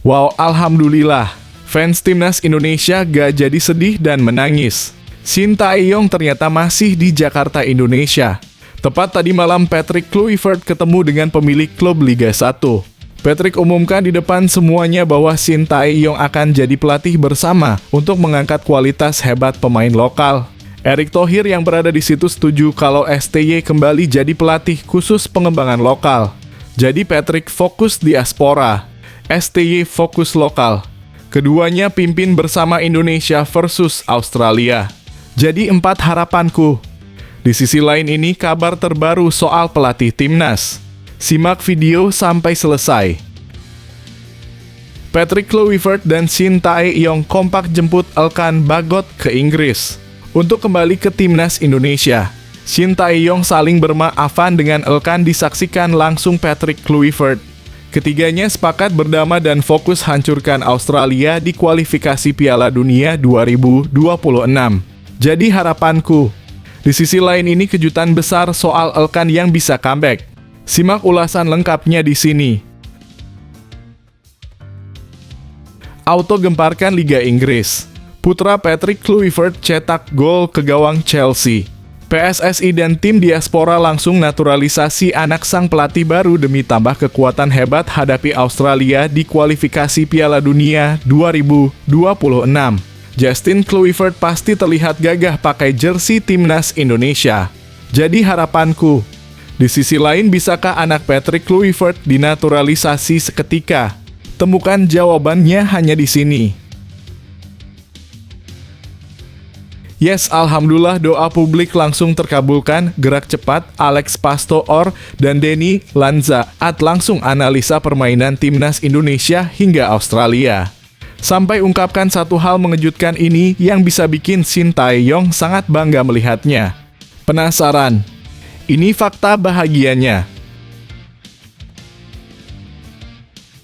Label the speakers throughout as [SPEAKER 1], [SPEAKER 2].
[SPEAKER 1] Wow, alhamdulillah. Fans timnas Indonesia gak jadi sedih dan menangis. Sintayong ternyata masih di Jakarta, Indonesia. Tepat tadi malam Patrick Kluivert ketemu dengan pemilik klub Liga 1. Patrick umumkan di depan semuanya bahwa Sintayong akan jadi pelatih bersama untuk mengangkat kualitas hebat pemain lokal. Erick Thohir yang berada di situ setuju kalau STY kembali jadi pelatih khusus pengembangan lokal. Jadi Patrick fokus diaspora, STY fokus lokal. Keduanya pimpin bersama Indonesia versus Australia. Jadi 4 harapanku. Di sisi lain ini kabar terbaru soal pelatih timnas. Simak video sampai selesai. Patrick Kluivert dan Sintayong kompak jemput Elkan Bagot ke Inggris untuk kembali ke timnas Indonesia. Sintayong saling bermaafan dengan Elkan disaksikan langsung Patrick Kluivert. Ketiganya sepakat berdamai dan fokus hancurkan Australia di kualifikasi Piala Dunia 2026. Jadi harapanku. Di sisi lain ini kejutan besar soal Elkan yang bisa comeback. Simak ulasan lengkapnya di sini. Auto gemparkan Liga Inggris. Putra Patrick Kluivert cetak gol ke gawang Chelsea. PSSI dan tim diaspora langsung naturalisasi anak sang pelatih baru demi tambah kekuatan hebat hadapi Australia di kualifikasi Piala Dunia 2026. Justin Kluivert pasti terlihat gagah pakai jersey timnas Indonesia. Jadi harapanku, di sisi lain bisakah anak Patrick Kluivert dinaturalisasi seketika? Temukan jawabannya hanya di sini. Yes, alhamdulillah doa publik langsung terkabulkan. Gerak cepat, Alex Pastoor dan Denny Lanzaat langsung analisa permainan timnas Indonesia hingga Australia. Sampai ungkapkan satu hal mengejutkan ini yang bisa bikin Sintayong sangat bangga melihatnya. Penasaran? Ini fakta bahagianya.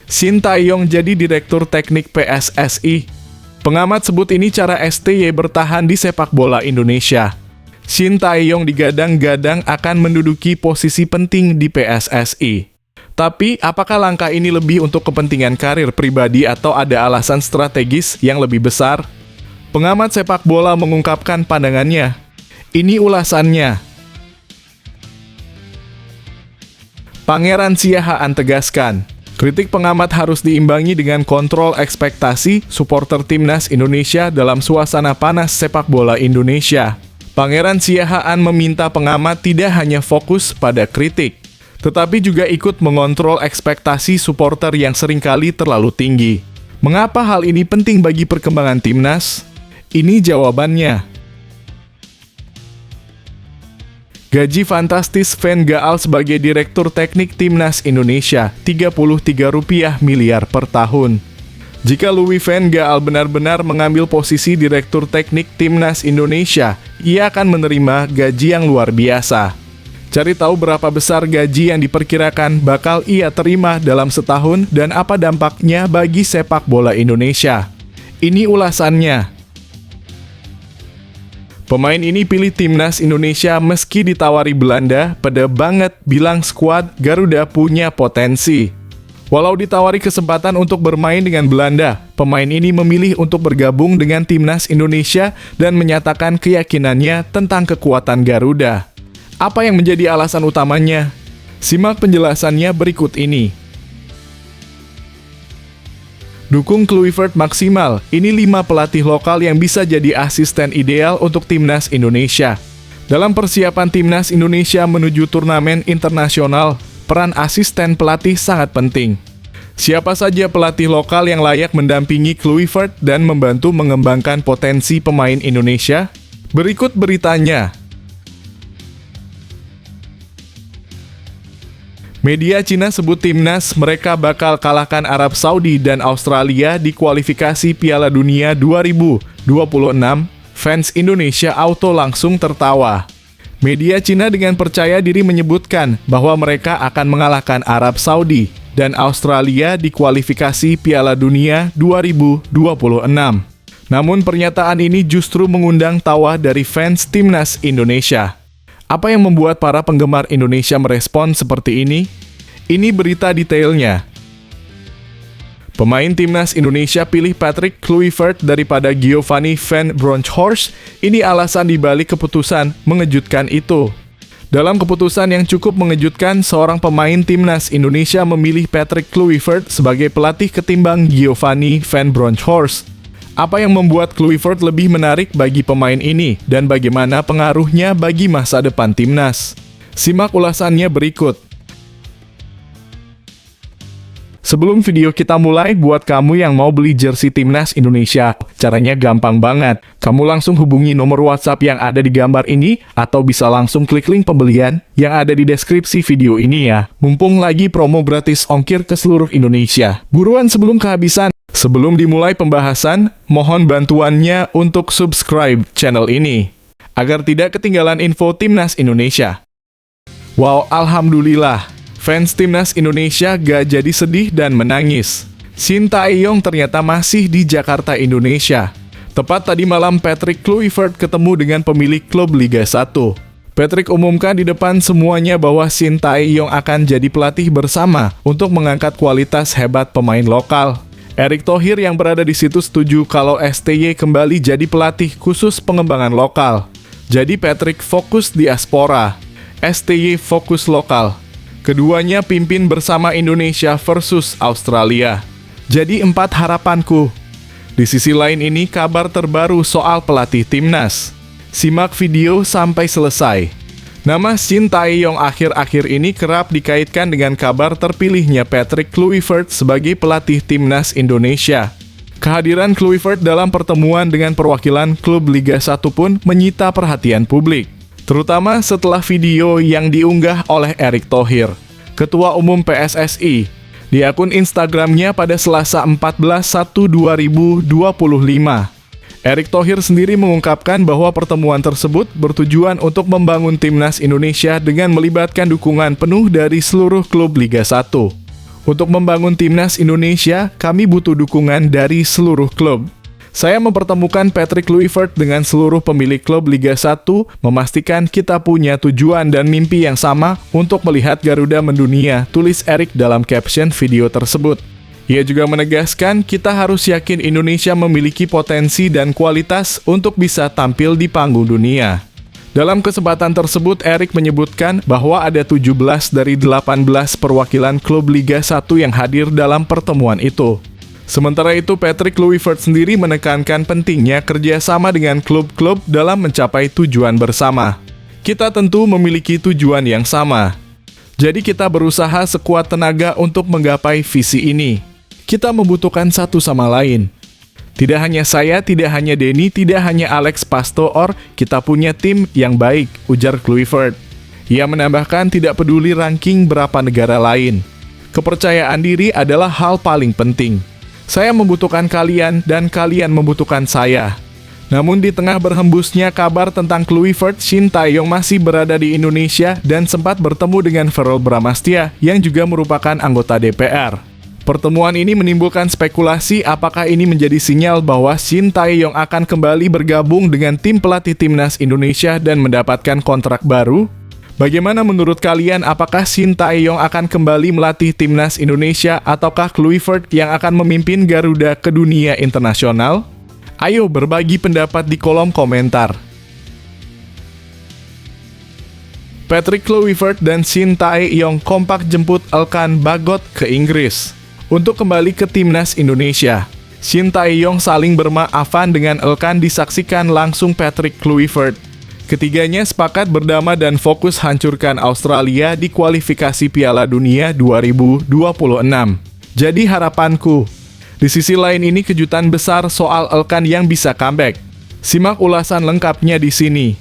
[SPEAKER 1] Sintayong jadi Direktur Teknik PSSI. Pengamat sebut ini cara STY bertahan di sepak bola Indonesia. Sintayong digadang-gadang akan menduduki posisi penting di PSSI. Tapi, apakah langkah ini lebih untuk kepentingan karir pribadi atau ada alasan strategis yang lebih besar? Pengamat sepak bola mengungkapkan pandangannya. Ini ulasannya. Pangeran Siahaan tegaskan, kritik pengamat harus diimbangi dengan kontrol ekspektasi supporter timnas Indonesia dalam suasana panas sepak bola Indonesia. Pangeran Siahaan meminta pengamat tidak hanya fokus pada kritik, tetapi juga ikut mengontrol ekspektasi supporter yang seringkali terlalu tinggi. Mengapa hal ini penting bagi perkembangan timnas? Ini jawabannya. Gaji fantastis Van Gaal sebagai Direktur Teknik Timnas Indonesia, Rp33 miliar per tahun. Jika Louis van Gaal benar-benar mengambil posisi Direktur Teknik Timnas Indonesia, ia akan menerima gaji yang luar biasa. Cari tahu berapa besar gaji yang diperkirakan bakal ia terima dalam setahun dan apa dampaknya bagi sepak bola Indonesia. Ini ulasannya. Pemain ini pilih timnas Indonesia meski ditawari Belanda, pede banget bilang skuad Garuda punya potensi. Walau ditawari kesempatan untuk bermain dengan Belanda, pemain ini memilih untuk bergabung dengan timnas Indonesia dan menyatakan keyakinannya tentang kekuatan Garuda. Apa yang menjadi alasan utamanya? Simak penjelasannya berikut ini. Dukung Kluivert maksimal, ini 5 pelatih lokal yang bisa jadi asisten ideal untuk timnas Indonesia. Dalam persiapan timnas Indonesia menuju turnamen internasional, peran asisten pelatih sangat penting. Siapa saja pelatih lokal yang layak mendampingi Kluivert dan membantu mengembangkan potensi pemain Indonesia? Berikut beritanya. Media Cina sebut timnas mereka bakal kalahkan Arab Saudi dan Australia di kualifikasi Piala Dunia 2026. Fans Indonesia auto langsung tertawa. Media Cina dengan percaya diri menyebutkan bahwa mereka akan mengalahkan Arab Saudi dan Australia di kualifikasi Piala Dunia 2026. Namun pernyataan ini justru mengundang tawa dari fans timnas Indonesia. Apa yang membuat para penggemar Indonesia merespon seperti ini? Ini berita detailnya. Pemain timnas Indonesia pilih Patrick Kluivert daripada Giovanni van Bronckhorst. Ini alasan dibalik keputusan mengejutkan itu. Dalam keputusan yang cukup mengejutkan, seorang pemain timnas Indonesia memilih Patrick Kluivert sebagai pelatih ketimbang Giovanni van Bronckhorst. Apa yang membuat Kluivert lebih menarik bagi pemain ini dan bagaimana pengaruhnya bagi masa depan timnas? Simak ulasannya berikut. Sebelum video kita mulai, buat kamu yang mau beli jersey timnas Indonesia, caranya gampang banget. Kamu langsung hubungi nomor WhatsApp yang ada di gambar ini, atau bisa langsung klik link pembelian yang ada di deskripsi video ini ya. Mumpung lagi promo gratis ongkir ke seluruh Indonesia. Buruan sebelum kehabisan. Sebelum dimulai pembahasan, mohon bantuannya untuk subscribe channel ini, agar tidak ketinggalan info timnas Indonesia. Wow, alhamdulillah. Fans timnas Indonesia gak jadi sedih dan menangis. Shin Tae-yong ternyata masih di Jakarta, Indonesia. Tepat tadi malam Patrick Kluivert ketemu dengan pemilik klub Liga 1. Patrick umumkan di depan semuanya bahwa Shin Tae-yong akan jadi pelatih bersama untuk mengangkat kualitas hebat pemain lokal. Erick Thohir yang berada di situ setuju kalau STY kembali jadi pelatih khusus pengembangan lokal. Jadi Patrick fokus diaspora, STY fokus lokal. Keduanya pimpin bersama Indonesia versus Australia. Jadi 4 harapanku. Di sisi lain ini kabar terbaru soal pelatih timnas. Simak video sampai selesai. Nama Shin Tae-yong akhir-akhir ini kerap dikaitkan dengan kabar terpilihnya Patrick Kluivert sebagai pelatih timnas Indonesia. Kehadiran Kluivert dalam pertemuan dengan perwakilan klub Liga 1 pun menyita perhatian publik, terutama setelah video yang diunggah oleh Erick Thohir, Ketua Umum PSSI, di akun Instagramnya pada Selasa 14/1/2025. Erick Thohir sendiri mengungkapkan bahwa pertemuan tersebut bertujuan untuk membangun timnas Indonesia dengan melibatkan dukungan penuh dari seluruh klub Liga 1. Untuk membangun timnas Indonesia, kami butuh dukungan dari seluruh klub. Saya mempertemukan Patrick Kluivert dengan seluruh pemilik klub Liga 1, memastikan kita punya tujuan dan mimpi yang sama untuk melihat Garuda mendunia, tulis Erick dalam caption video tersebut. Ia juga menegaskan kita harus yakin Indonesia memiliki potensi dan kualitas untuk bisa tampil di panggung dunia. Dalam kesempatan tersebut, Erick menyebutkan bahwa ada 17 dari 18 perwakilan klub Liga 1 yang hadir dalam pertemuan itu. Sementara itu, Patrick Kluivert sendiri menekankan pentingnya kerjasama dengan klub-klub dalam mencapai tujuan bersama. Kita tentu memiliki tujuan yang sama. Jadi kita berusaha sekuat tenaga untuk menggapai visi ini. Kita membutuhkan satu sama lain. Tidak hanya saya, tidak hanya Denny, tidak hanya Alex Pastor, kita punya tim yang baik, ujar Kluivert. Ia menambahkan tidak peduli ranking berapa negara lain. Kepercayaan diri adalah hal paling penting. Saya membutuhkan kalian dan kalian membutuhkan saya. Namun di tengah berhembusnya kabar tentang Kluivert, Shin Tae-yong masih berada di Indonesia dan sempat bertemu dengan Verrell Bramastya yang juga merupakan anggota DPR. Pertemuan ini menimbulkan spekulasi apakah ini menjadi sinyal bahwa Shin Tae-yong akan kembali bergabung dengan tim pelatih timnas Indonesia dan mendapatkan kontrak baru. Bagaimana menurut kalian, apakah Shin Tae-yong akan kembali melatih timnas Indonesia ataukah Kluivert yang akan memimpin Garuda ke dunia internasional? Ayo berbagi pendapat di kolom komentar. Patrick Kluivert dan Shin Tae-yong kompak jemput Elkan Bagot ke Inggris untuk kembali ke timnas Indonesia. Shin Tae-yong saling bermaafan dengan Elkan disaksikan langsung Patrick Kluivert. Ketiganya sepakat berdamai dan fokus hancurkan Australia di kualifikasi Piala Dunia 2026. Jadi harapanku. Di sisi lain ini kejutan besar soal Elkan yang bisa comeback. Simak ulasan lengkapnya di sini.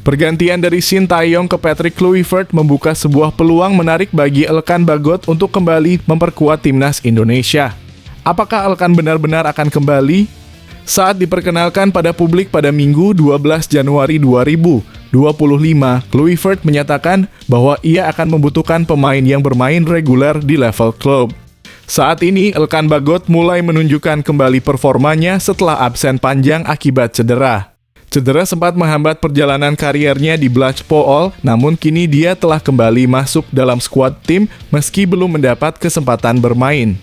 [SPEAKER 1] Pergantian dari Shin Tae-yong ke Patrick Kluivert membuka sebuah peluang menarik bagi Elkan Bagot untuk kembali memperkuat timnas Indonesia. Apakah Elkan benar-benar akan kembali? Saat diperkenalkan pada publik pada Minggu 12 Januari 2025, Kluivert menyatakan bahwa ia akan membutuhkan pemain yang bermain reguler di level klub. Saat ini, Elkan Bagot mulai menunjukkan kembali performanya setelah absen panjang akibat cedera. Cedera sempat menghambat perjalanan kariernya di Blackpool, namun kini dia telah kembali masuk dalam skuad tim meski belum mendapat kesempatan bermain.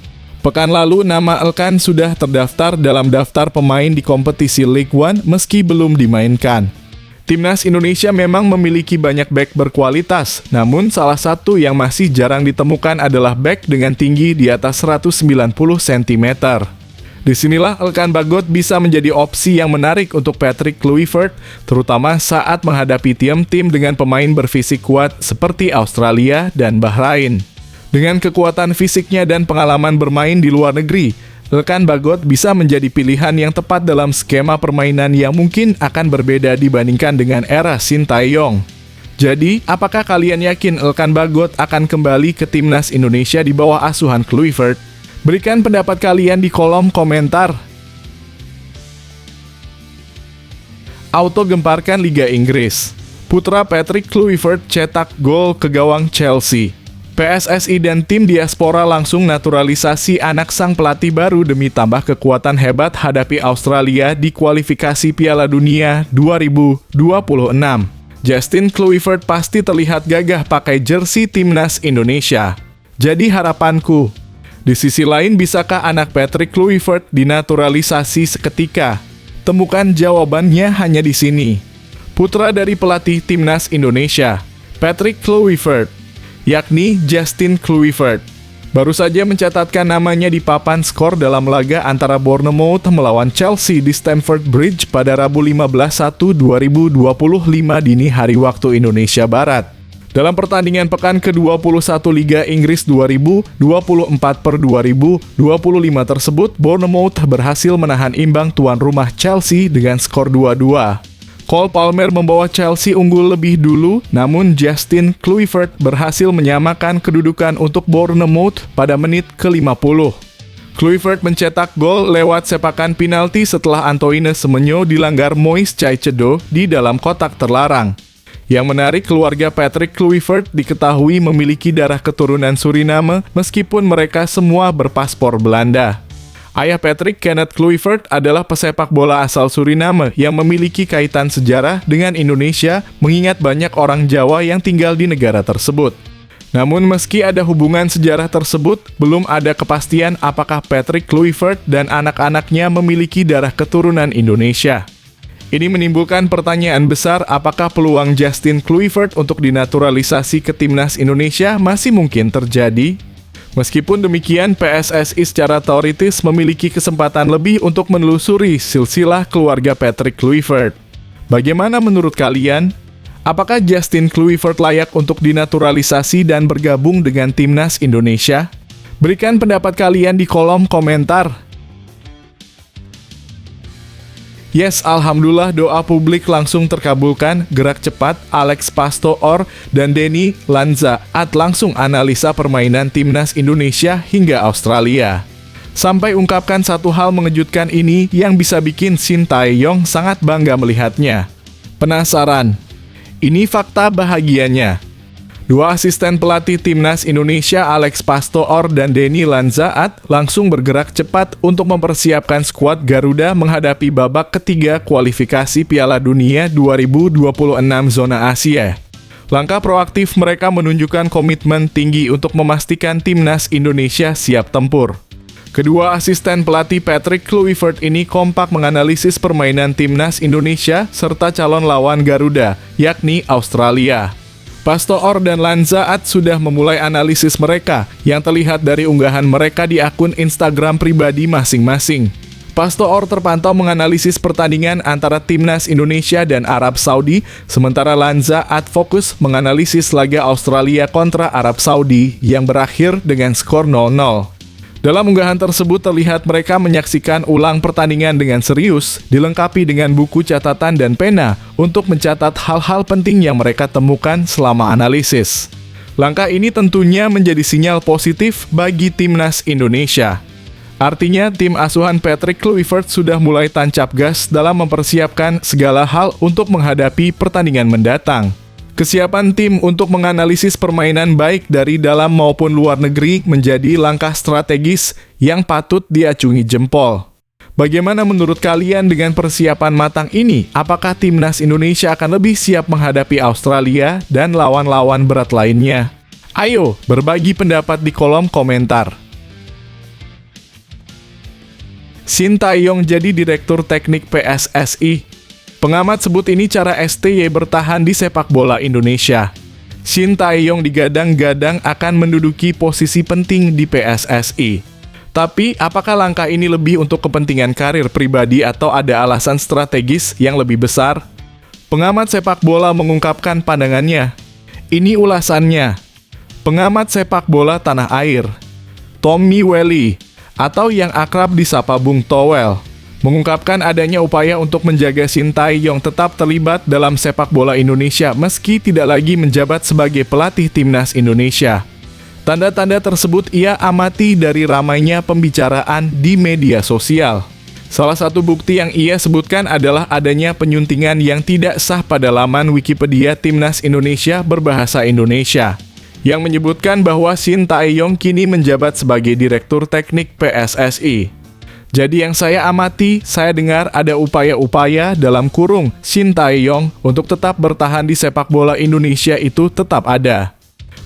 [SPEAKER 1] Pekan lalu, nama Elkan sudah terdaftar dalam daftar pemain di kompetisi League One meski belum dimainkan. Timnas Indonesia memang memiliki banyak bek berkualitas, namun salah satu yang masih jarang ditemukan adalah bek dengan tinggi di atas 190 cm. Disinilah Elkan Bagot bisa menjadi opsi yang menarik untuk Patrick Kluivert, terutama saat menghadapi tim-tim dengan pemain berfisik kuat seperti Australia dan Bahrain. Dengan kekuatan fisiknya dan pengalaman bermain di luar negeri, Elkan Bagot bisa menjadi pilihan yang tepat dalam skema permainan yang mungkin akan berbeda dibandingkan dengan era Sintayong. Jadi, apakah kalian yakin Elkan Bagot akan kembali ke timnas Indonesia di bawah asuhan Kluivert? Berikan pendapat kalian di kolom komentar. Auto gemparkan Liga Inggris. Putra Patrick Kluivert cetak gol ke gawang Chelsea. PSSI dan tim diaspora langsung naturalisasi anak sang pelatih baru demi tambah kekuatan hebat hadapi Australia di kualifikasi Piala Dunia 2026. Justin Kluivert pasti terlihat gagah pakai jersey timnas Indonesia. Jadi harapanku, di sisi lain bisakah anak Patrick Kluivert dinaturalisasi seketika? Temukan jawabannya hanya di sini. Putra dari pelatih timnas Indonesia, Patrick Kluivert, yakni Justin Kluivert, baru saja mencatatkan namanya di papan skor dalam laga antara Bournemouth melawan Chelsea di Stamford Bridge pada Rabu 15/1/2025 dini hari waktu Indonesia Barat. Dalam pertandingan pekan ke-21 Liga Inggris 2024/2025 tersebut, Bournemouth berhasil menahan imbang tuan rumah Chelsea dengan skor 2-2. Cole Palmer membawa Chelsea unggul lebih dulu, namun Justin Kluivert berhasil menyamakan kedudukan untuk Bournemouth pada menit ke-50. Kluivert mencetak gol lewat sepakan penalti setelah Antoine Semenyo dilanggar Moise Caicedo di dalam kotak terlarang. Yang menarik, keluarga Patrick Kluivert diketahui memiliki darah keturunan Suriname meskipun mereka semua berpaspor Belanda. Ayah Patrick, Kenneth Kluivert, adalah pesepak bola asal Suriname yang memiliki kaitan sejarah dengan Indonesia mengingat banyak orang Jawa yang tinggal di negara tersebut. Namun meski ada hubungan sejarah tersebut, belum ada kepastian apakah Patrick Kluivert dan anak-anaknya memiliki darah keturunan Indonesia. Ini menimbulkan pertanyaan besar apakah peluang Justin Kluivert untuk dinaturalisasi ke timnas Indonesia masih mungkin terjadi? Meskipun demikian, PSSI secara teoritis memiliki kesempatan lebih untuk menelusuri silsilah keluarga Patrick Kluivert. Bagaimana menurut kalian? Apakah Justin Kluivert layak untuk dinaturalisasi dan bergabung dengan timnas Indonesia? Berikan pendapat kalian di kolom komentar. Yes, alhamdulillah doa publik langsung terkabulkan. Gerak cepat, Alex Pastoor dan Denny Lanzaat langsung analisa permainan timnas Indonesia hingga Australia. Sampai ungkapkan satu hal mengejutkan ini yang bisa bikin Sintayong sangat bangga melihatnya. Penasaran? Ini fakta bahagianya. Dua asisten pelatih timnas Indonesia, Alex Pastoor dan Denny Lanzaat, langsung bergerak cepat untuk mempersiapkan skuad Garuda menghadapi babak ketiga kualifikasi Piala Dunia 2026 zona Asia. Langkah proaktif mereka menunjukkan komitmen tinggi untuk memastikan timnas Indonesia siap tempur. Kedua asisten pelatih Patrick Kluivert ini kompak menganalisis permainan timnas Indonesia serta calon lawan Garuda, yakni Australia. Pastoor dan Lanzaat sudah memulai analisis mereka yang terlihat dari unggahan mereka di akun Instagram pribadi masing-masing. Pastoor terpantau menganalisis pertandingan antara timnas Indonesia dan Arab Saudi, sementara Lanzaat fokus menganalisis laga Australia kontra Arab Saudi yang berakhir dengan skor 0-0. Dalam unggahan tersebut terlihat mereka menyaksikan ulang pertandingan dengan serius, dilengkapi dengan buku catatan dan pena untuk mencatat hal-hal penting yang mereka temukan selama analisis. Langkah ini tentunya menjadi sinyal positif bagi timnas Indonesia. Artinya, tim asuhan Patrick Kluivert sudah mulai tancap gas dalam mempersiapkan segala hal untuk menghadapi pertandingan mendatang. Kesiapan tim untuk menganalisis permainan baik dari dalam maupun luar negeri menjadi langkah strategis yang patut diacungi jempol. Bagaimana menurut kalian dengan persiapan matang ini? Apakah timnas Indonesia akan lebih siap menghadapi Australia dan lawan-lawan berat lainnya? Ayo, berbagi pendapat di kolom komentar. Sintayong jadi Direktur Teknik PSSI. Pengamat sebut ini cara STY bertahan di sepak bola Indonesia. Sintayong digadang-gadang akan menduduki posisi penting di PSSI. Tapi, apakah langkah ini lebih untuk kepentingan karir pribadi atau ada alasan strategis yang lebih besar? Pengamat sepak bola mengungkapkan pandangannya. Ini ulasannya. Pengamat sepak bola tanah air, Tommy Welly, atau yang akrab disapa Bung Towel, mengungkapkan adanya upaya untuk menjaga Sintayong tetap terlibat dalam sepak bola Indonesia meski tidak lagi menjabat sebagai pelatih timnas Indonesia. Tanda-tanda tersebut ia amati dari ramainya pembicaraan di media sosial. Salah satu bukti yang ia sebutkan adalah adanya penyuntingan yang tidak sah pada laman Wikipedia Timnas Indonesia berbahasa Indonesia, yang menyebutkan bahwa Sintayong kini menjabat sebagai Direktur Teknik PSSI. Jadi yang saya amati, saya dengar ada upaya-upaya dalam kurung Sintayong untuk tetap bertahan di sepak bola Indonesia itu tetap ada.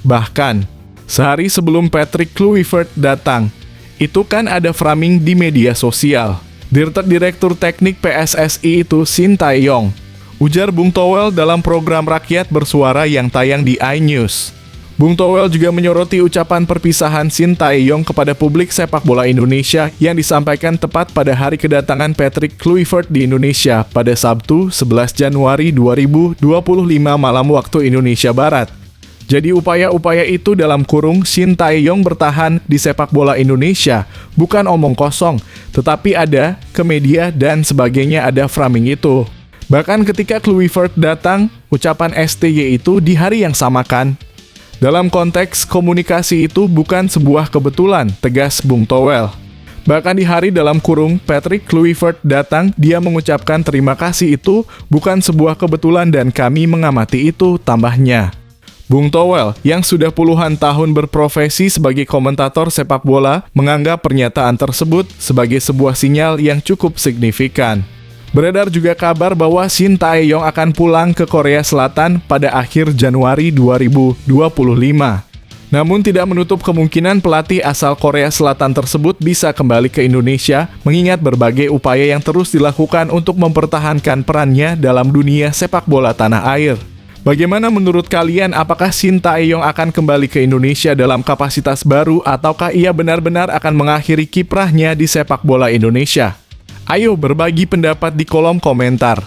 [SPEAKER 1] Bahkan, sehari sebelum Patrick Kluivert datang, itu kan ada framing di media sosial. Direktur Teknik PSSI itu Sintayong, ujar Bung Towel dalam program rakyat bersuara yang tayang di iNews. Bung Towel juga menyoroti ucapan perpisahan Sintayong kepada publik sepak bola Indonesia yang disampaikan tepat pada hari kedatangan Patrick Kluivert di Indonesia pada Sabtu 11 Januari 2025 malam waktu Indonesia Barat. Jadi upaya-upaya itu dalam kurung Sintayong bertahan di sepak bola Indonesia bukan omong kosong, tetapi ada ke media dan sebagainya ada framing itu. Bahkan ketika Kluivert datang, ucapan STY itu di hari yang sama kan? Dalam konteks komunikasi itu bukan sebuah kebetulan, tegas Bung Towel. Bahkan di hari dalam kurung Patrick Kluivert datang, dia mengucapkan terima kasih itu bukan sebuah kebetulan dan kami mengamati itu, tambahnya. Bung Towel, yang sudah puluhan tahun berprofesi sebagai komentator sepak bola, menganggap pernyataan tersebut sebagai sebuah sinyal yang cukup signifikan. Beredar juga kabar bahwa Sintayong akan pulang ke Korea Selatan pada akhir Januari 2025. Namun tidak menutup kemungkinan pelatih asal Korea Selatan tersebut bisa kembali ke Indonesia, mengingat berbagai upaya yang terus dilakukan untuk mempertahankan perannya dalam dunia sepak bola tanah air. Bagaimana menurut kalian, apakah Sintayong akan kembali ke Indonesia dalam kapasitas baru ataukah ia benar-benar akan mengakhiri kiprahnya di sepak bola Indonesia? Ayo berbagi pendapat di kolom komentar.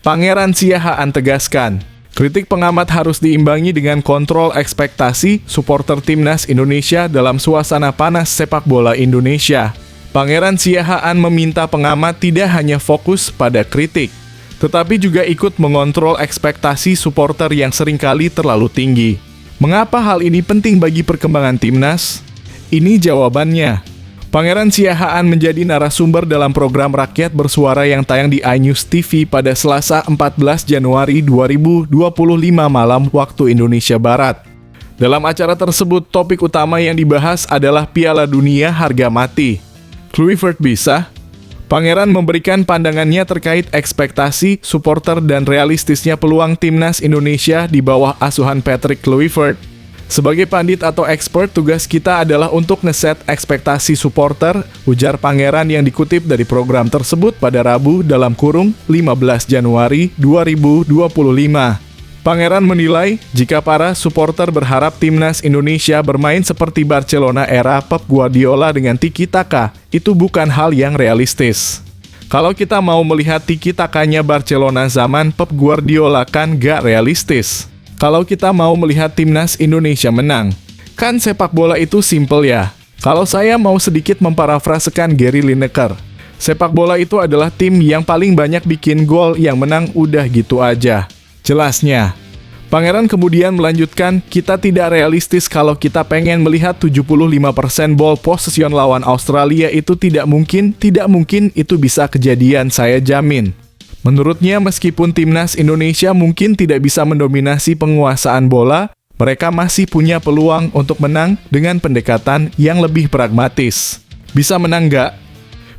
[SPEAKER 1] Pangeran Siahaan tegaskan, kritik pengamat harus diimbangi dengan kontrol ekspektasi supporter timnas Indonesia dalam suasana panas sepak bola Indonesia. Pangeran Siahaan meminta pengamat tidak hanya fokus pada kritik, tetapi juga ikut mengontrol ekspektasi supporter yang seringkali terlalu tinggi. Mengapa hal ini penting bagi perkembangan timnas? Ini jawabannya. Pangeran Siahaan menjadi narasumber dalam program rakyat bersuara yang tayang di iNews TV pada Selasa 14 Januari 2025 malam waktu Indonesia Barat. Dalam acara tersebut, topik utama yang dibahas adalah Piala Dunia harga mati. Kluivert bisa? Pangeran memberikan pandangannya terkait ekspektasi, supporter, dan realistisnya peluang timnas Indonesia di bawah asuhan Patrick Kluivert. Sebagai pandit atau expert, tugas kita adalah untuk ngeset ekspektasi supporter, ujar Pangeran yang dikutip dari program tersebut pada Rabu dalam kurung 15 Januari 2025. Pangeran menilai, jika para supporter berharap timnas Indonesia bermain seperti Barcelona era Pep Guardiola dengan tiki-taka, itu bukan hal yang realistis. Kalau kita mau melihat tiki-takanya Barcelona zaman Pep Guardiola kan gak realistis. Kalau kita mau melihat timnas Indonesia menang, kan sepak bola itu simple ya. Kalau saya mau sedikit memparafrasekan Gary Lineker, sepak bola itu adalah tim yang paling banyak bikin gol, yang menang udah gitu aja. Jelasnya. Pangeran kemudian melanjutkan, kita tidak realistis kalau kita pengen melihat 75% ball possession lawan Australia itu tidak mungkin itu bisa kejadian, saya jamin. Menurutnya, meskipun timnas Indonesia mungkin tidak bisa mendominasi penguasaan bola, mereka masih punya peluang untuk menang dengan pendekatan yang lebih pragmatis. Bisa menang nggak?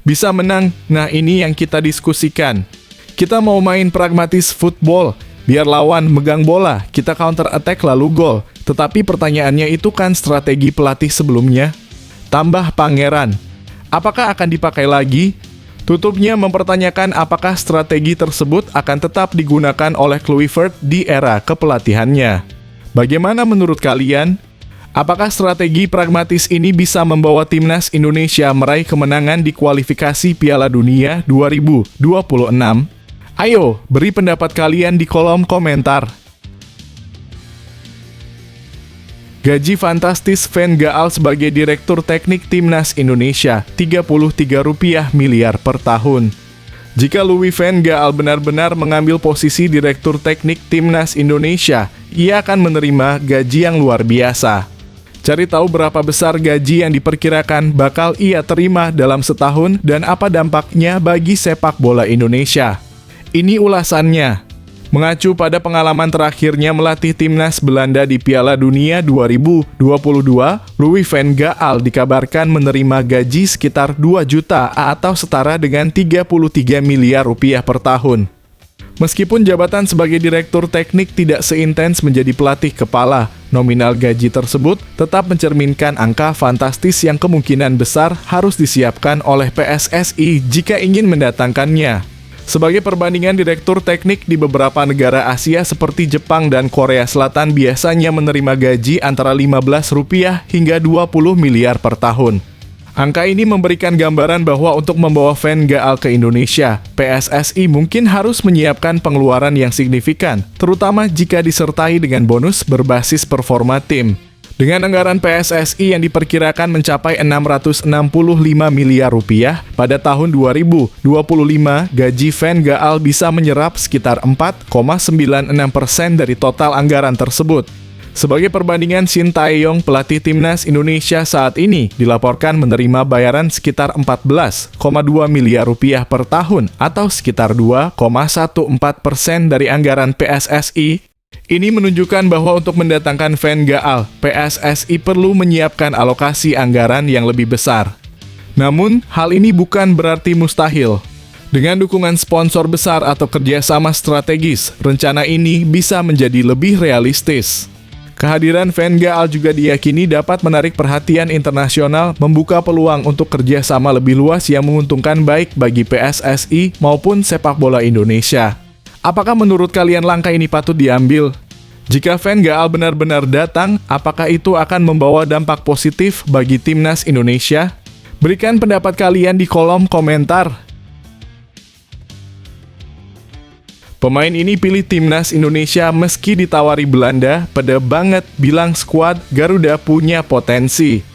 [SPEAKER 1] Bisa menang, nah ini yang kita diskusikan. Kita mau main pragmatis football, biar lawan megang bola, kita counter attack lalu gol. Tetapi pertanyaannya itu kan strategi pelatih sebelumnya. tambah Pangeran. Apakah akan dipakai lagi? Tutupnya mempertanyakan apakah strategi tersebut akan tetap digunakan oleh Kluivert di era kepelatihannya. Bagaimana menurut kalian? Apakah strategi pragmatis ini bisa membawa timnas Indonesia meraih kemenangan di kualifikasi Piala Dunia 2026? Ayo, beri pendapat kalian di kolom komentar. Gaji fantastis Van Gaal sebagai Direktur Teknik Timnas Indonesia, Rp33 miliar per tahun. Jika Louis van Gaal benar-benar mengambil posisi Direktur Teknik Timnas Indonesia, ia akan menerima gaji yang luar biasa. Cari tahu berapa besar gaji yang diperkirakan bakal ia terima dalam setahun dan apa dampaknya bagi sepak bola Indonesia. Ini ulasannya. Mengacu pada pengalaman terakhirnya melatih timnas Belanda di Piala Dunia 2022, Louis van Gaal dikabarkan menerima gaji sekitar 2 juta atau setara dengan 33 miliar rupiah per tahun. Meskipun jabatan sebagai direktur teknik tidak seintens menjadi pelatih kepala, nominal gaji tersebut tetap mencerminkan angka fantastis yang kemungkinan besar harus disiapkan oleh PSSI jika ingin mendatangkannya. Sebagai perbandingan, direktur teknik di beberapa negara Asia seperti Jepang dan Korea Selatan biasanya menerima gaji antara Rp15 hingga Rp20 miliar per tahun. Angka ini memberikan gambaran bahwa untuk membawa Van Gaal ke Indonesia, PSSI mungkin harus menyiapkan pengeluaran yang signifikan, terutama jika disertai dengan bonus berbasis performa tim. Dengan anggaran PSSI yang diperkirakan mencapai Rp665 miliar pada tahun 2025, gaji Van Gaal bisa menyerap sekitar 4,96% dari total anggaran tersebut. Sebagai perbandingan, Shin Tae-yong, pelatih timnas Indonesia saat ini, dilaporkan menerima bayaran sekitar Rp14,2 miliar per tahun atau sekitar 2,14% dari anggaran PSSI. Ini menunjukkan bahwa untuk mendatangkan Van Gaal, PSSI perlu menyiapkan alokasi anggaran yang lebih besar. Namun, hal ini bukan berarti mustahil. Dengan dukungan sponsor besar atau kerjasama strategis, rencana ini bisa menjadi lebih realistis. Kehadiran Van Gaal juga diyakini dapat menarik perhatian internasional, membuka peluang untuk kerjasama lebih luas yang menguntungkan baik bagi PSSI maupun sepak bola Indonesia. Apakah menurut kalian langkah ini patut diambil? Jika Van Gaal benar-benar datang, apakah itu akan membawa dampak positif bagi timnas Indonesia? Berikan pendapat kalian di kolom komentar. Pemain ini pilih timnas Indonesia meski ditawari Belanda, pede banget bilang skuad Garuda punya potensi.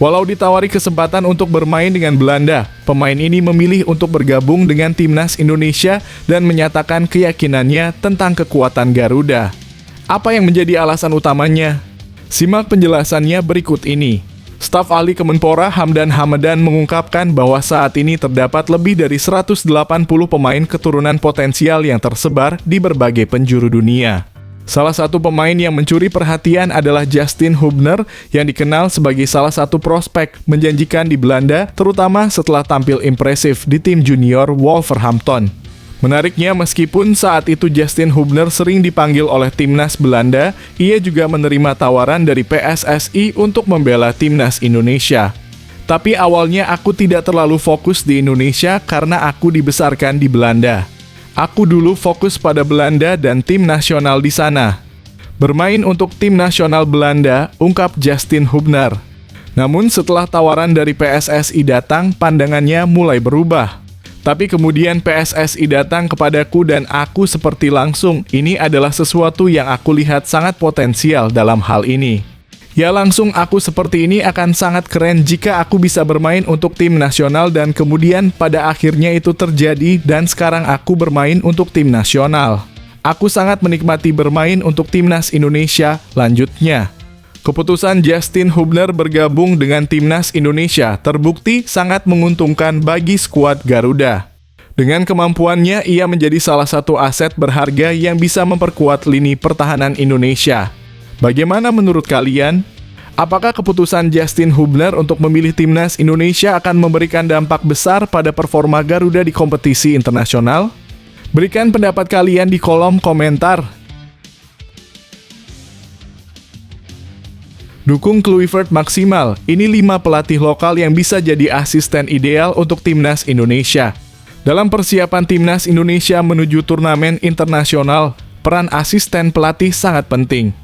[SPEAKER 1] Walau ditawari kesempatan untuk bermain dengan Belanda, pemain ini memilih untuk bergabung dengan timnas Indonesia dan menyatakan keyakinannya tentang kekuatan Garuda. Apa yang menjadi alasan utamanya? Simak penjelasannya berikut ini. Staf ahli Kemenpora Hamdan Hamadan mengungkapkan bahwa saat ini terdapat lebih dari 180 pemain keturunan potensial yang tersebar di berbagai penjuru dunia. Salah satu pemain yang mencuri perhatian adalah Justin Hubner yang dikenal sebagai salah satu prospek menjanjikan di Belanda, terutama setelah tampil impresif di tim junior Wolverhampton. Menariknya, meskipun saat itu Justin Hubner sering dipanggil oleh timnas Belanda, ia juga menerima tawaran dari PSSI untuk membela timnas Indonesia. Tapi awalnya aku tidak terlalu fokus di Indonesia karena aku dibesarkan di Belanda. Aku dulu fokus pada Belanda dan tim nasional di sana. Bermain untuk tim nasional Belanda, ungkap Justin Hubner. Namun setelah tawaran dari PSSI datang, pandangannya mulai berubah. Tapi kemudian PSSI datang kepadaku dan aku seperti langsung, ini adalah sesuatu yang aku lihat sangat potensial dalam hal ini. Ya langsung aku seperti ini akan sangat keren jika aku bisa bermain untuk tim nasional dan kemudian pada akhirnya itu terjadi dan sekarang aku bermain untuk tim nasional. Aku sangat menikmati bermain untuk timnas Indonesia, lanjutnya. Keputusan Justin Hubner bergabung dengan timnas Indonesia terbukti sangat menguntungkan bagi skuad Garuda. Dengan kemampuannya, ia menjadi salah satu aset berharga yang bisa memperkuat lini pertahanan Indonesia. Bagaimana menurut kalian? Apakah keputusan Justin Hubner untuk memilih timnas Indonesia akan memberikan dampak besar pada performa Garuda di kompetisi internasional? Berikan pendapat kalian di kolom komentar. Dukung Kluivert maksimal, ini 5 pelatih lokal yang bisa jadi asisten ideal untuk timnas Indonesia. Dalam persiapan timnas Indonesia menuju turnamen internasional, peran asisten pelatih sangat penting.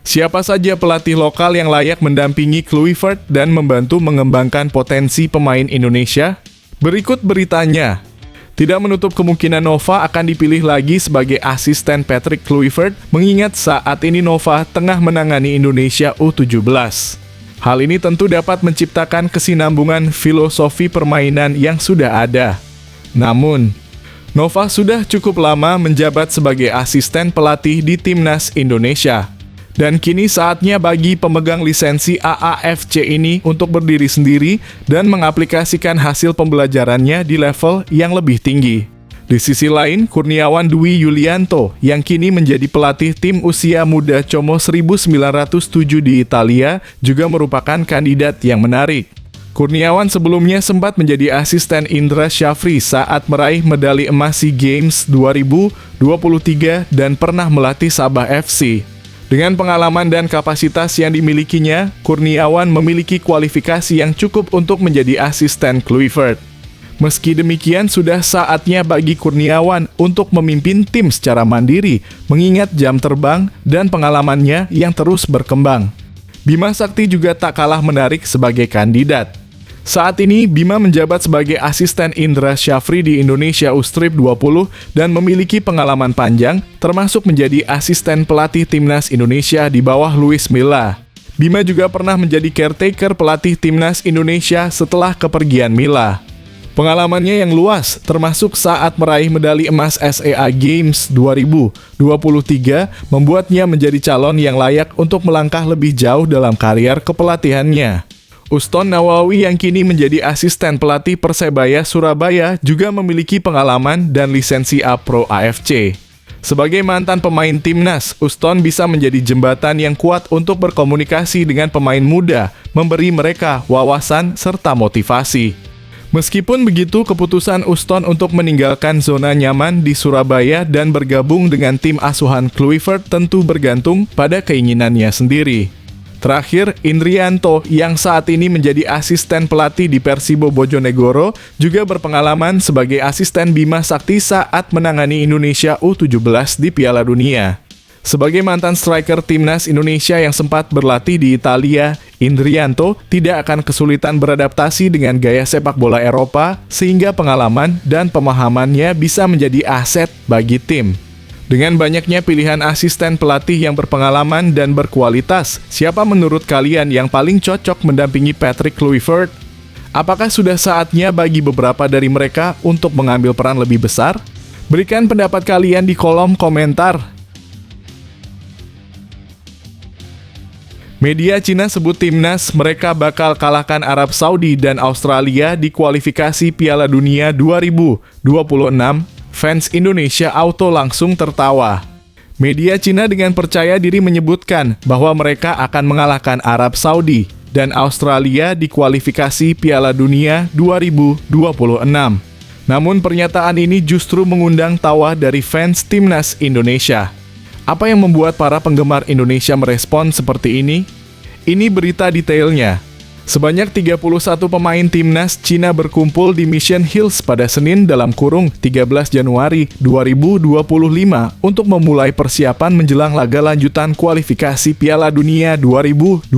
[SPEAKER 1] Siapa saja pelatih lokal yang layak mendampingi Kluivert dan membantu mengembangkan potensi pemain Indonesia? Berikut beritanya. Tidak menutup kemungkinan Nova akan dipilih lagi sebagai asisten Patrick Kluivert, mengingat saat ini Nova tengah menangani Indonesia U17. Hal ini tentu dapat menciptakan kesinambungan filosofi permainan yang sudah ada. Namun, Nova sudah cukup lama menjabat sebagai asisten pelatih di Timnas Indonesia. Dan kini saatnya bagi pemegang lisensi AAFC ini untuk berdiri sendiri dan mengaplikasikan hasil pembelajarannya di level yang lebih tinggi. Di sisi lain, Kurniawan Dwi Yulianto yang kini menjadi pelatih tim usia muda Como 1907 di Italia juga merupakan kandidat yang menarik. Kurniawan sebelumnya sempat menjadi asisten Indra Syafri saat meraih medali emas SEA Games 2023 dan pernah melatih Sabah FC. Dengan pengalaman dan kapasitas yang dimilikinya, Kurniawan memiliki kualifikasi yang cukup untuk menjadi asisten Kluivert. Meski demikian, sudah saatnya bagi Kurniawan untuk memimpin tim secara mandiri, mengingat jam terbang dan pengalamannya yang terus berkembang. Bima Sakti juga tak kalah menarik sebagai kandidat. Saat ini, Bima menjabat sebagai asisten Indra Syafri di Indonesia U-Strip 20 dan memiliki pengalaman panjang, termasuk menjadi asisten pelatih Timnas Indonesia di bawah Luis Milla. Bima juga pernah menjadi caretaker pelatih Timnas Indonesia setelah kepergian Milla. Pengalamannya yang luas, termasuk saat meraih medali emas SEA Games 2023, membuatnya menjadi calon yang layak untuk melangkah lebih jauh dalam karier kepelatihannya. Uston Nawawi yang kini menjadi asisten pelatih Persebaya Surabaya juga memiliki pengalaman dan lisensi A Pro AFC. Sebagai mantan pemain timnas, Uston bisa menjadi jembatan yang kuat untuk berkomunikasi dengan pemain muda, memberi mereka wawasan serta motivasi. Meskipun begitu, keputusan Uston untuk meninggalkan zona nyaman di Surabaya dan bergabung dengan tim asuhan Kluivert tentu bergantung pada keinginannya sendiri. Terakhir, Indrianto yang saat ini menjadi asisten pelatih di Persibo Bojonegoro juga berpengalaman sebagai asisten Bima Sakti saat menangani Indonesia U17 di Piala Dunia. Sebagai mantan striker Timnas Indonesia yang sempat berlatih di Italia, Indrianto tidak akan kesulitan beradaptasi dengan gaya sepak bola Eropa sehingga pengalaman dan pemahamannya bisa menjadi aset bagi tim. Dengan banyaknya pilihan asisten pelatih yang berpengalaman dan berkualitas, siapa menurut kalian yang paling cocok mendampingi Patrick Kluivert? Apakah sudah saatnya bagi beberapa dari mereka untuk mengambil peran lebih besar? Berikan pendapat kalian di kolom komentar. Media Cina sebut timnas mereka bakal kalahkan Arab Saudi dan Australia di kualifikasi Piala Dunia 2026. Fans Indonesia auto langsung tertawa. Media Cina dengan percaya diri menyebutkan bahwa mereka akan mengalahkan Arab Saudi dan Australia di kualifikasi Piala Dunia 2026. Namun pernyataan ini justru mengundang tawa dari fans timnas Indonesia. Apa yang membuat para penggemar Indonesia merespon seperti ini? Ini berita detailnya. Sebanyak 31 pemain timnas Cina berkumpul di Mission Hills pada Senin dalam kurung 13 Januari 2025 untuk memulai persiapan menjelang laga lanjutan kualifikasi Piala Dunia 2026.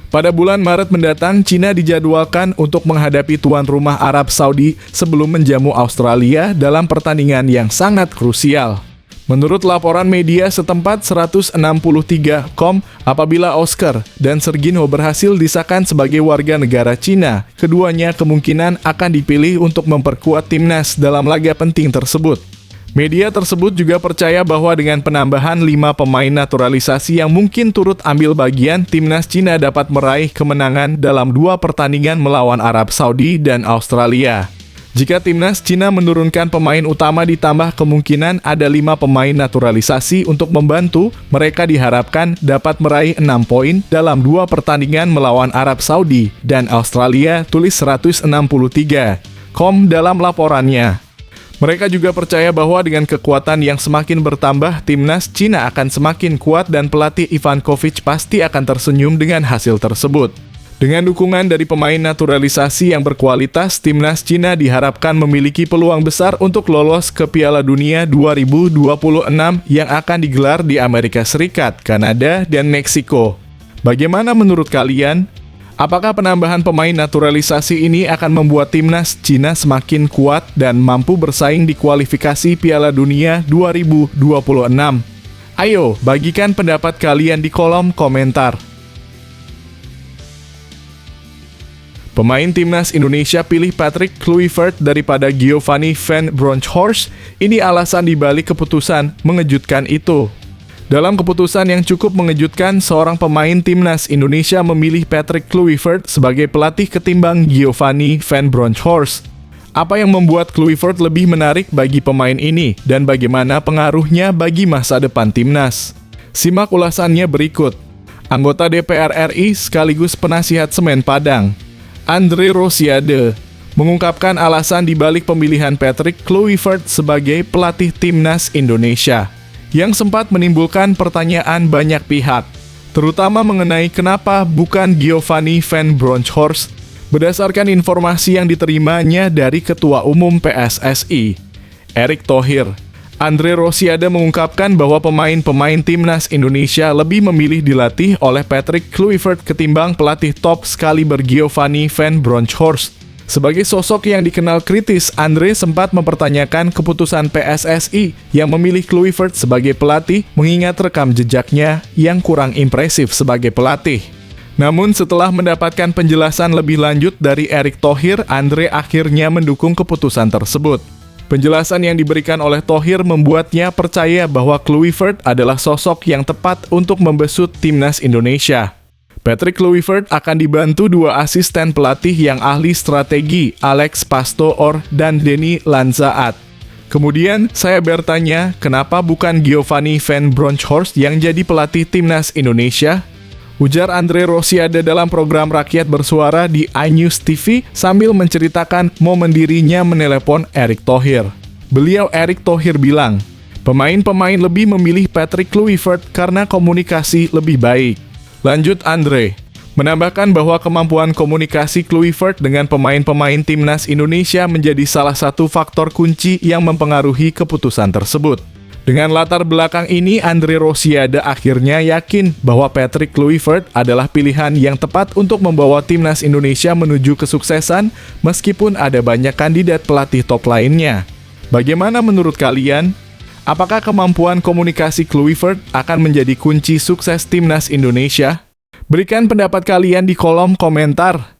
[SPEAKER 1] Pada bulan Maret mendatang, Cina dijadwalkan untuk menghadapi tuan rumah Arab Saudi sebelum menjamu Australia dalam pertandingan yang sangat krusial. Menurut laporan media setempat 163.com, apabila Oscar dan Serginho berhasil disahkan sebagai warga negara Cina, keduanya kemungkinan akan dipilih untuk memperkuat timnas dalam laga penting tersebut. Media tersebut juga percaya bahwa dengan penambahan 5 pemain naturalisasi yang mungkin turut ambil bagian, timnas Cina dapat meraih kemenangan dalam 2 pertandingan melawan Arab Saudi dan Australia. Jika timnas Cina menurunkan pemain utama ditambah kemungkinan ada 5 pemain naturalisasi untuk membantu, mereka diharapkan dapat meraih 6 poin dalam 2 pertandingan melawan Arab Saudi dan Australia, tulis 163.com dalam laporannya. Mereka juga percaya bahwa dengan kekuatan yang semakin bertambah, timnas Cina akan semakin kuat dan pelatih Ivankovic pasti akan tersenyum dengan hasil tersebut. Dengan dukungan dari pemain naturalisasi yang berkualitas, timnas Cina diharapkan memiliki peluang besar untuk lolos ke Piala Dunia 2026 yang akan digelar di Amerika Serikat, Kanada, dan Meksiko. Bagaimana menurut kalian? Apakah penambahan pemain naturalisasi ini akan membuat timnas Cina semakin kuat dan mampu bersaing di kualifikasi Piala Dunia 2026? Ayo, bagikan pendapat kalian di kolom komentar. Pemain timnas Indonesia pilih Patrick Kluivert daripada Giovanni Van Bronckhorst. Ini alasan dibalik keputusan mengejutkan itu. Dalam keputusan yang cukup mengejutkan, seorang pemain timnas Indonesia memilih Patrick Kluivert sebagai pelatih ketimbang Giovanni Van Bronckhorst. Apa yang membuat Kluivert lebih menarik bagi pemain ini dan bagaimana pengaruhnya bagi masa depan timnas? Simak ulasannya berikut. Anggota DPR RI sekaligus penasihat Semen Padang, Andre Rosiade, mengungkapkan alasan dibalik pemilihan Patrick Kluivert sebagai pelatih timnas Indonesia, yang sempat menimbulkan pertanyaan banyak pihak, terutama mengenai kenapa bukan Giovanni Van Bronckhorst. Berdasarkan informasi yang diterimanya dari Ketua Umum PSSI, Erick Thohir, Andre Rosiade mengungkapkan bahwa pemain-pemain timnas Indonesia lebih memilih dilatih oleh Patrick Kluivert ketimbang pelatih top skaliber Giovanni Van Bronckhorst. Sebagai sosok yang dikenal kritis, Andre sempat mempertanyakan keputusan PSSI yang memilih Kluivert sebagai pelatih mengingat rekam jejaknya yang kurang impresif sebagai pelatih. Namun setelah mendapatkan penjelasan lebih lanjut dari Erick Thohir, Andre akhirnya mendukung keputusan tersebut. Penjelasan yang diberikan oleh Thohir membuatnya percaya bahwa Kluivert adalah sosok yang tepat untuk membesut timnas Indonesia. Patrick Kluivert akan dibantu dua asisten pelatih yang ahli strategi, Alex Pastoor dan Denny Lanzaat. Kemudian saya bertanya, kenapa bukan Giovanni Van Bronckhorst yang jadi pelatih timnas Indonesia? Ujar Andre Rosiade dalam program Rakyat Bersuara di iNews TV sambil menceritakan momen dirinya menelepon Erick Thohir. Beliau Erick Thohir bilang, pemain-pemain lebih memilih Patrick Kluivert karena komunikasi lebih baik. Lanjut Andre, menambahkan bahwa kemampuan komunikasi Kluivert dengan pemain-pemain timnas Indonesia menjadi salah satu faktor kunci yang mempengaruhi keputusan tersebut. Dengan latar belakang ini, Andre Rosiade akhirnya yakin bahwa Patrick Kluivert adalah pilihan yang tepat untuk membawa timnas Indonesia menuju kesuksesan meskipun ada banyak kandidat pelatih top lainnya. Bagaimana menurut kalian? Apakah kemampuan komunikasi Kluivert akan menjadi kunci sukses timnas Indonesia? Berikan pendapat kalian di kolom komentar.